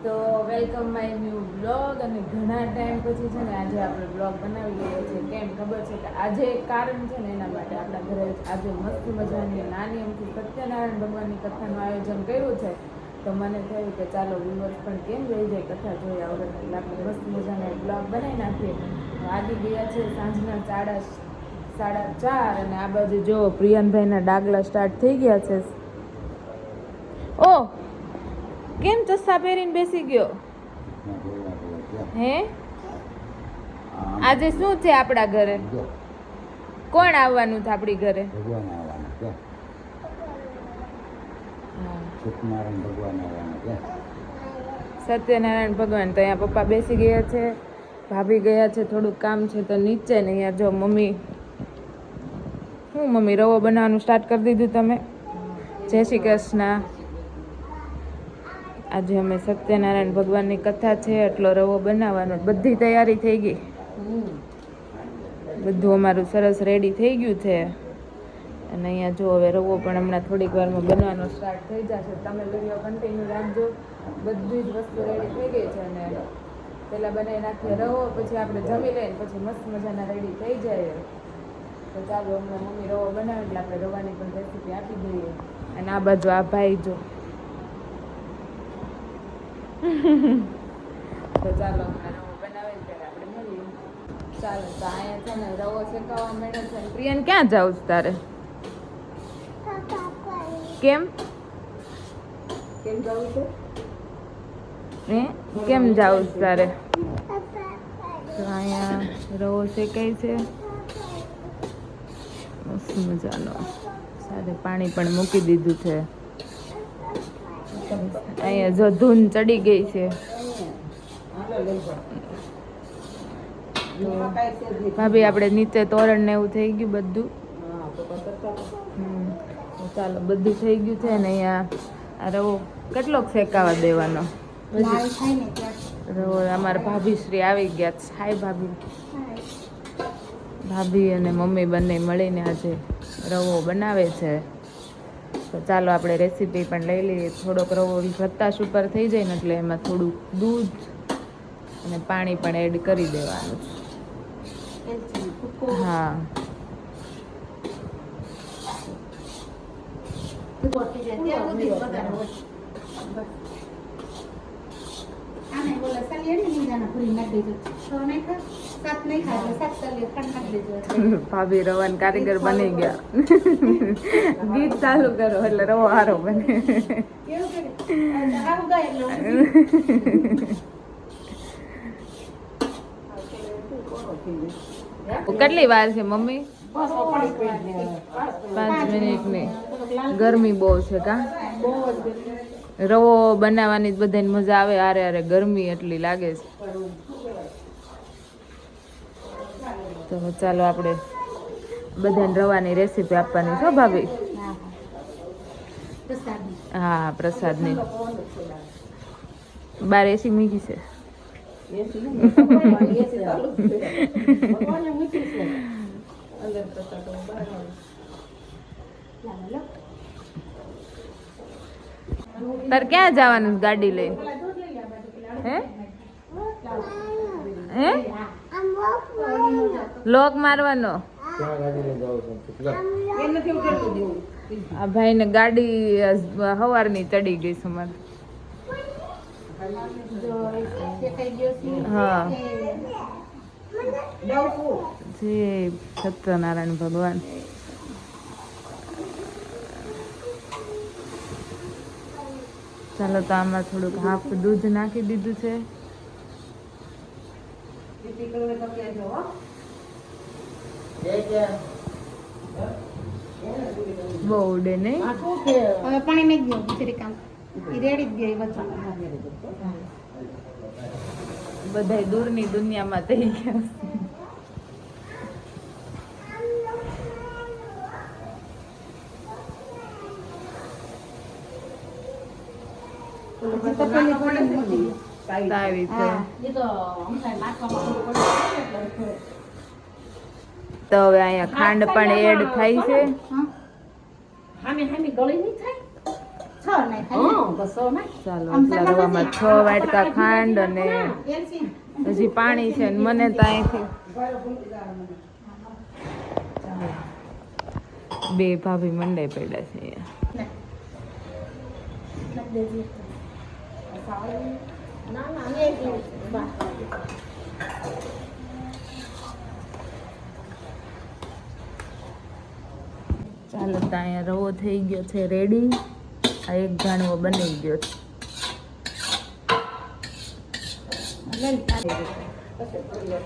તો welcome my new blog. અને ઘણા ટાઈમ પછી છે ને આજે આપણે બ્લોગ બનાવી રહ્યા છીએ. કેમ ખબર છે કે આજે એક કારણ છે ને એના માટે આપણા ઘરે આજે મસ્ત મજાની નાની અમથી સત્યનારાયણ ભગવાનની કથાનું આયોજન કર્યું છે. તો મને થયું કે ચાલો વ્યુઅર્સ પણ કેમ રહી જાય કથા જોયા વગર, એટલે આપણે મસ્ત મજાનો એક બ્લોગ બનાવી નાખીએ. વાગી ગયા છે સાંજના 4:30 અને આ બાજુ જો પ્રિયનભાઈના ડાગલા સ્ટાર્ટ થઈ ગયા છે. ઓ કેમ ચસ્સા પહેરીને બેસી ગયો હે? આજે શું છે આપણા ઘરે? કોણ આવવાનું છે આપણી ઘરે? સત્યનારાયણ ભગવાન. તો અહીંયા પપ્પા બેસી ગયા છે, ભાભી ગયા છે, થોડુંક કામ છે તો નીચે ને અહીંયા જો મમ્મી. શું મમ્મી રવો બનાવવાનું સ્ટાર્ટ કરી દીધું તમે? જય શ્રી કૃષ્ણ. આજે અમે સત્યનારાયણ ભગવાનની કથા છે એટલો રવો બનાવવાનો, બધી તૈયારી થઈ ગઈ. બધું અમારું સરસ રેડી થઈ ગયું છે. અને અહીંયા જો હવે રવો પણ હમણાં થોડીક વારમાં બનવાનો સ્ટાર્ટ થઈ જશે. તમે વિડીયો કન્ટિન્યુ રાખજો. બધી જ વસ્તુ રેડી થઈ ગઈ છે અને પહેલાં બનાવી નાખીએ રવો, પછી આપણે જમી લઈને પછી મસ્ત મજાના રેડી થઈ જાય. તો ચાલો હમણાં મમ્મી રવો બનાવે એટલે આપણે રવાની પણ રેસીપી આપી દઈએ. અને આ બાજુ આ ભાઈ જો. તો ચાલો હમણાં રવો બનાવે ત્યારે આપણે મળીએ. ચાલો તો અહીંયા છે ને રવો શેકાવા મળે છે. પ્રિયન ક્યાં જાઉં છું તારે? કેમ કેમ જાવું છે? કેમ જાવું છે તારે? તો અહીંયા રવો શેકાય છે મસ્ત મજાનો. સાથે પાણી પણ મૂકી દીધું છે. અહીંયા જો ધૂન ચડી ગઈ છે. ભાભી આપણે નીચે તોરણ ને એવું થઈ ગયું બધું. ચાલો બધું થઈ ગયું છે ને અહીંયા આ રવો કેટલોક શેકાવા દેવાનો? રવો અમારા ભાભી શ્રી આવી ગયા છે. હાય ભાભી. ભાભી અને મમ્મી બંને મળીને આજે રવો બનાવે છે. તો ચાલો આપણે રેસીપી પણ લઈ લઈએ. થોડોક રવો ભત્તાશ ઉપર થઈ જાય ને એટલે એમાં થોડુંક દૂધ અને પાણી પણ એડ કરી દેવાનું છે. હા ભાભી રવાન કારીગર બની ગયા. ગીત ચાલુ કરો એટલે રવો હારો બને. કેટલી વાર છે મમ્મી? 5 મિનિટની. ગરમી બહુ છે કા? રવો બનાવવાની જ બધાને મજા આવે. આરે આરે ગરમી એટલી લાગે છે. તો ચાલો આપણે બધાને રવાની રેસીપી આપવાની છો ભાભી? હા પ્રસાદની. બાર એસી મૂકી છે. તાર ક્યાં જવાનું ગાડી લઈને? હે હે લોક મારવાનો? આ ભાઈ ને ગાડી સવારની ચડી ગઈ છે અમારે. હા જય સત્યનારાયણ ભગવાન. ચાલો તો આમાં થોડુંક હાફ દૂધ નાખી દીધું છે. બહુ ઉડે નહીં. હવે પાણી નહીં ગયો બીજરી કામ રેડી જ ગઈ બધા દૂરની દુનિયામાં થઈ ગયા. સારી છે. તો હવે અહીંયા ખાંડ પણ એડ થાય છે. હામી હામી ગળી નહીં થાય. 6 નાખ ખાલી. ચાલો આમ એટલા સગા રવામાં નથી. 6 વાટકા ખાંડ અને એલસી. હજી પાણી છે ને મને તો અહીંથી બે ભાભી મંડાઈ પડ્યા છે અહીંયા. નાખ દેજે. ચાલો તો અહીંયા રવો થઈ ગયો છે રેડી. આ એક ઘાણવો બની ગયો છે.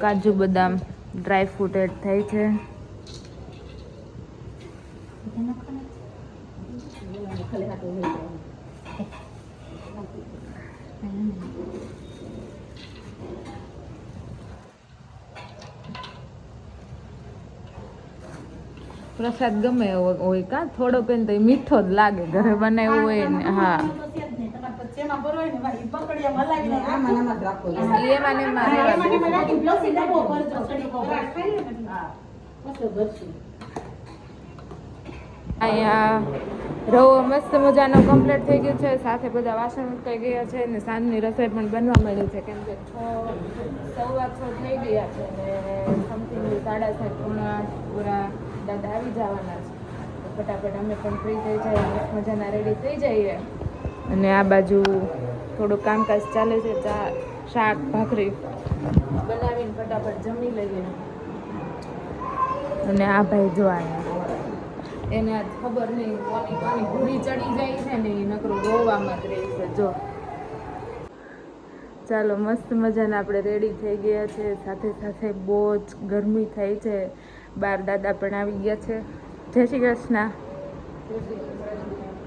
કાજુ બદામ ડ્રાય ફ્રૂટ એડ થાય છે. પ્રસાદ ગમે એવો હોય કા થોડો પેન તો મીઠો જ લાગે ઘરે બનાવ્યો હોય ને. હા એમાં ને એમાં રહેવા દો. અહીંયા રવો મસ્ત મજાનો કમ્પ્લીટ થઈ ગયો છે. સાથે બધા વાસણ ઉટકાઈ ગયા છે અને સાંજની રસોઈ પણ બનવા માંડી છે. કેમ કે 6:15 થઈ ગયા છે અને સમથિંગ 7:30 પોણા 8 પૂરા દાદા આવી જવાના છે. તો ફટાફટ અમે પણ ફ્રી થઈ જાય મસ્ત મજાના રેડી થઈ જઈએ. અને આ બાજુ થોડું કામકાજ ચાલે છે. શાક ભાખરી બનાવીને ફટાફટ જમી લઈએ. અને આ ભાઈ જો એને આજ ખબર નહીં કોની ઘોડી ચડી જાય છે ને એ નકરું રોવામાં જ રહે છે. જો ચાલો મસ્ત મજાના આપણે રેડી થઈ ગયા છે. સાથે સાથે બહુ જ ગરમી થાય છે. બાર દાદા પણ આવી ગયા છે. જય શ્રી કૃષ્ણ.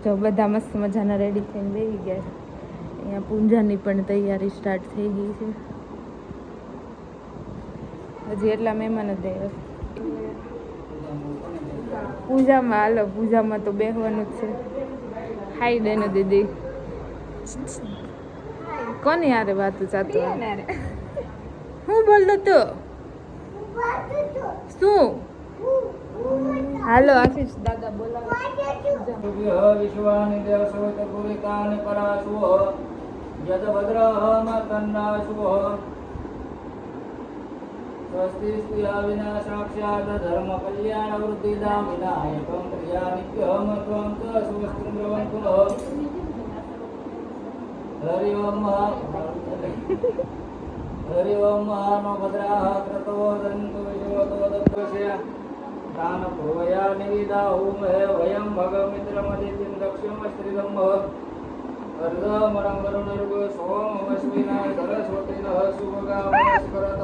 જો બધા મસ્ત મજાના રેડી થઈને બેસી ગયા છે. અહીંયા પૂજાની પણ તૈયારી સ્ટાર્ટ થઈ ગઈ છે. હજી એટલા મહેમાન જ આવ્યા છે. પૂજામાં હાલો પૂજામાં તો બેસવાનું જ છે. હાઈ દે ને દીદી. કોની હારે વાતું ચાતું હું બોલતો તો શું? હાલો આશીષ દાદા બોલાવો. વિશ્વાની દેવસોત પુરિતાની પરાશુહ યદ ભદ્રહમકન્નાશુહ સ્વસ્તિ સ્તુયા વિના સાક્ષાત ધર્મ કલ્યાણ વૃદ્ધિદા વિનાયકં ક્રિયા નિત્યમ ત્વં ચ સ્વસ્તિં બ્રવંતુ હરિ ઓમ હરિ ઓમ મહાનો ભદ્રાઃ ક્રતો દંતુ વિશ્વતો દક્ષય દાન પૂર્વયા નિવિદા ઓમ હે વયમ ભગમિત્રમદિતિં દક્ષિમ સ્ત્રીદમ અર્ધમરં વરુણર્ગ સોમ અશ્વિના સરસ્વતીન શુભગામસ્કરત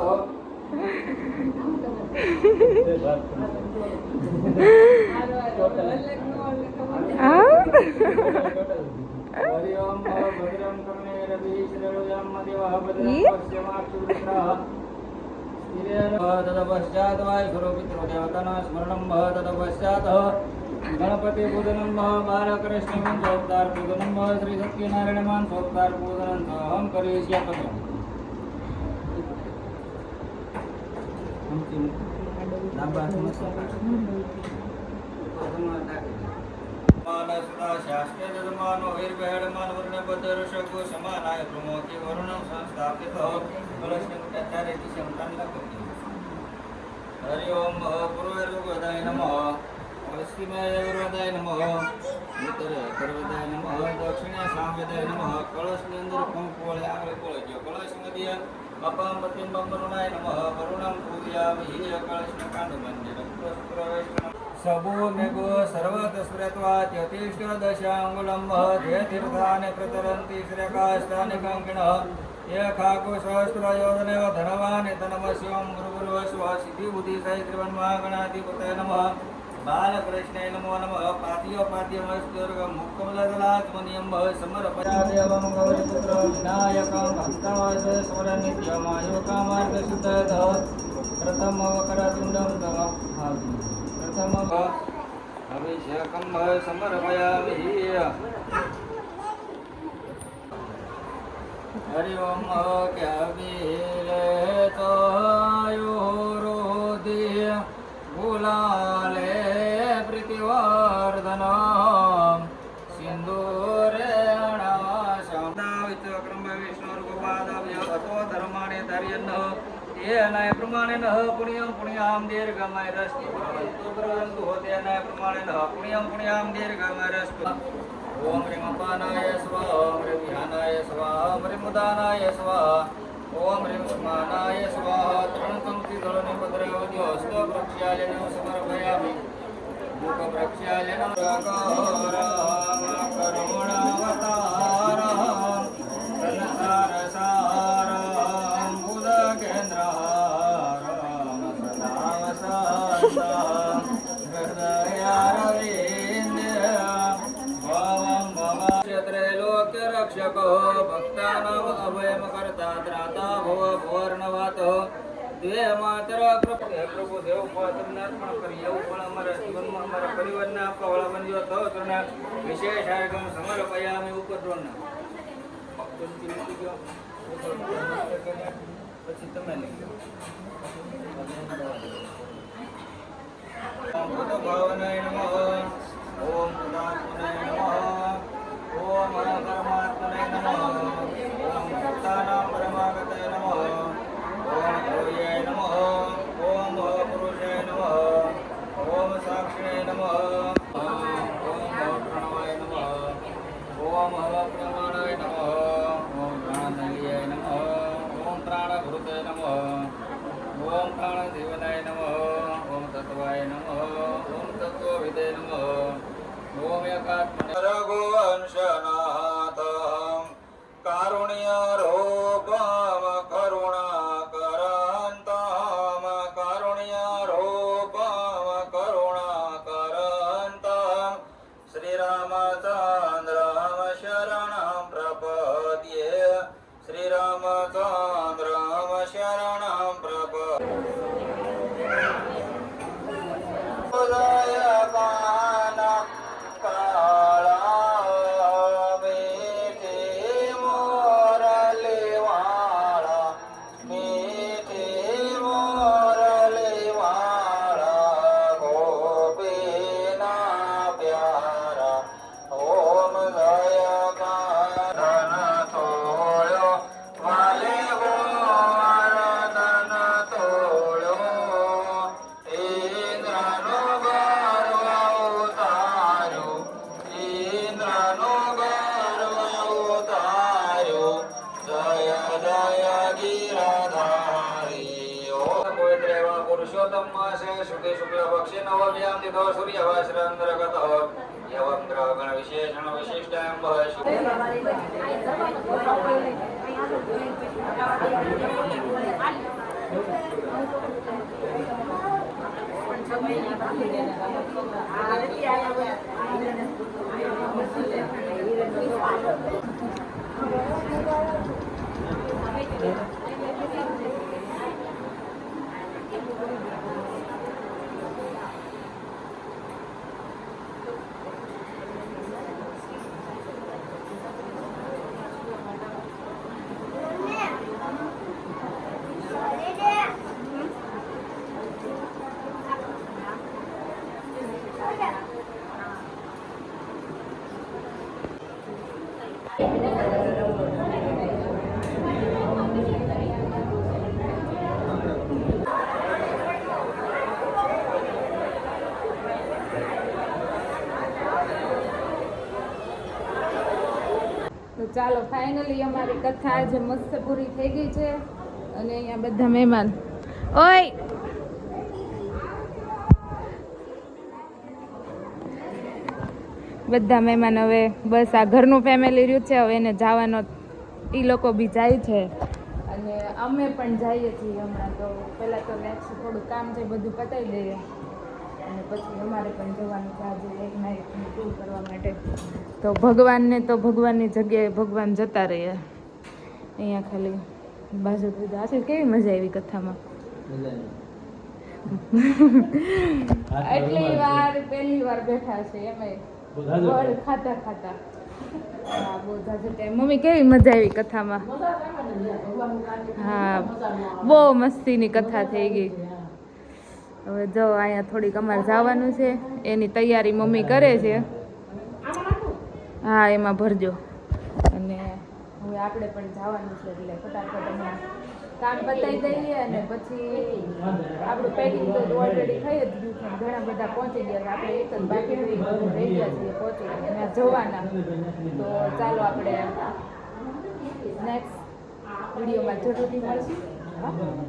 હરિ ઓમ ભદ્રં કર્ણેરભિ શ્રેણુયામ દેવઃ ભદ્રં પશ્યમાક્ષુરુદ્રઃ તદપશ્ચાત વાયુસ્વરૂપિતૃદેવતાના સ્મરણમ તદપશ્ચાત ગણપતિ પૂજનમ બાલકૃષ્ણ સોપચાર પૂજનમ શ્રી સત્યનારાયણ સોપચાર પૂજન અહમ કરીશ્યામ શાસ્ત્રે દમાનો વીરબહેડમાન વર્ણ બદરશકો સમાનાય પ્રમોતિ વરુણ સંસ્થાપિત કલશનિકાચાર્ય દિશમ તન્નકતિ હરિ ઓમ પૂર્વૈર્વદાય નમઃ પશ્ચિમેર્વદાય નમઃ ઉત્તરે સર્વદાય નમઃ દક્ષિણે સામવેદાય નમઃ કળશની અંદર કંકુળ આગળ કોળજો કળશ મધ્ય અપમ પ્રતિબંબ વરુણાય નમઃ વરુણમ પૂજયામિ કળશને કાંડ મંદિર પ્રવેશ સબો મેઘો સર્વત સ્મૃત્વા યતિષ્ઠ દશાંગુલમ ધે તીર્થાને પ્રતરંતિ શ્રેકાસ્તાનિ કંકિણઃ એખાકો સહસ્ત્રયોધનેવ ધનવાને તનમસ્યમ ગુરુવસ્વ સિદ્ધિ બુદ્ધિ સહિત્રિવન્મહાગણાધિપતય નમઃ બાલકૃષ્ણાય નમો નમઃ પાદ્ય પાદ્યમસ્તુર્ગ મુક્કમલદલાત્મનિયમ સમર્પયાદેવં ગૌરીપુત્ર વિનાયકં ભક્તવાસ સ્વરનિત્યમાયુકામાર્ગ સિદ્ધયત પ્રથમ વકરતુંડમ તમ અભિષેકમ સમર્પયામિ હરિ ઓમ ક્યાવિલે તયોરોધિ ગુલાલે પ્રીતિવર્ધન સિંદૂરે उपपादव्य अतो धर्माणे धार्यन्नः तेनाय प्रमाणेनः पुण्यं पुण्यां दीर्घमयरस्तु ब्रवन्तु तेनाय प्रमाणेनः पुण्यं पुण्यां दीर्घमयरस्तु ओम ह्रीं अपानाय स्वाहा ओम ह्रीं विहानाय स्वाहा ओम ह्रीं उदानाय स्वाहा ओम ह्रीं स्मानाय स्वाहा तृणपङ्क्तिदलने भद्रावद्योऽस्त प्रक्षालनं समर्पयामि मुखप्रक्षालनं राम करुणावतारः संसारसारं बुधकेन्द्रहारं सदा वसन्तं हृदयारविन्द्यं भवं त्रैलोक्यरक्षको भक्तानाम् अभयमकर्ता त्राता भव भुवर्णवातो द्वे मातर પ્રભુ દેવ તમને અર્પણ કરી એવું પણ અમારા જીવનમાં અમારા પરિવારને આપવા વાળા બન્યો તો તમને વિશેષ આયોજન સમર્પયામિ ઉપદ્રોને પછી તમે લઈ લો ઓમ ભૂત ભાવનાય નમઃ ઓમ પુનાત્મનાય નમઃ ઓમ પરમાત્મનાય નમઃ ઓમ ભક્તાનાં પરમાગતાય નમઃ ओम भूयाय नमः ओम पुरुषाय नमः ओम साक्षिणे नमः ओम प्रणवाय नमः ओम प्रमाणाय नमः ओम प्राणनलियाय नमः ओम प्राणभृते नमः ओम प्राणजीवनाय नमः ओम तत्वाय नमः ओम तत्त्वविदे नमः ओम एकात्मने रघुवंशनाथ कारुण्यरूपम करुणा पुरुषोत्तम मासे शुक्ल शुक्ल पक्षे नवम्यां तिथो सूर्यवासरान्तर्गतः एवं ग्रहगण विशेषण विशिष्टायां ચાલો ફાઇનલી અમારી કથા આજે મસ્ત પૂરી થઈ ગઈ છે અને અહીંયા બધા મહેમાન ઓય બધા મહેમાન હવે બસ આ ઘરનું ફેમિલી રહ્યું છે હવે એને જવાનો એ લોકો બી જાય છે અને અમે પણ જઈએ છીએ હમણાં તો પહેલાં તો નેક્સ્ટ થોડું કામ છે બધું પતાવી દઈએ અને પછી અમારે પણ જવાનું છે આજે એક નાઇટનું ટૂર કરવા માટે તો ભગવાનને તો ભગવાનની જગ્યાએ ભગવાન જતા રહીએ અહીંયા ખાલી બાજુ આ છે કેવી મજા આવી કથામાં એટલી વાર પહેલી વાર બેઠા છે એમાં વળ ખાતા ખાતા હા બહુ જાજો ટાઈમ મમ્મી કેવી મજા આવી કથામાં હા બહુ મસ્તીની કથા થઈ ગઈ હવે જો અહીંયા થોડીક અમારે જવાનું છે એની તૈયારી મમ્મી કરે છે હા એમાં ભરજો અને હવે હવે આપણે પણ જવાનું છે એટલે ફટાફટ હમણાં કામ પતાવી દઈએ અને પછી આપણું પેકિંગ તો ઓલરેડી થઈ જ ગયું છે ઘણા બધા પહોંચી ગયા છે આપણે એક જ બાકી રહી ગયા છીએ પહોંચી ત્યાં જવાના તો ચાલો આપણે નેક્સ્ટ વિડીયોમાં જરૂરથી મળશું હા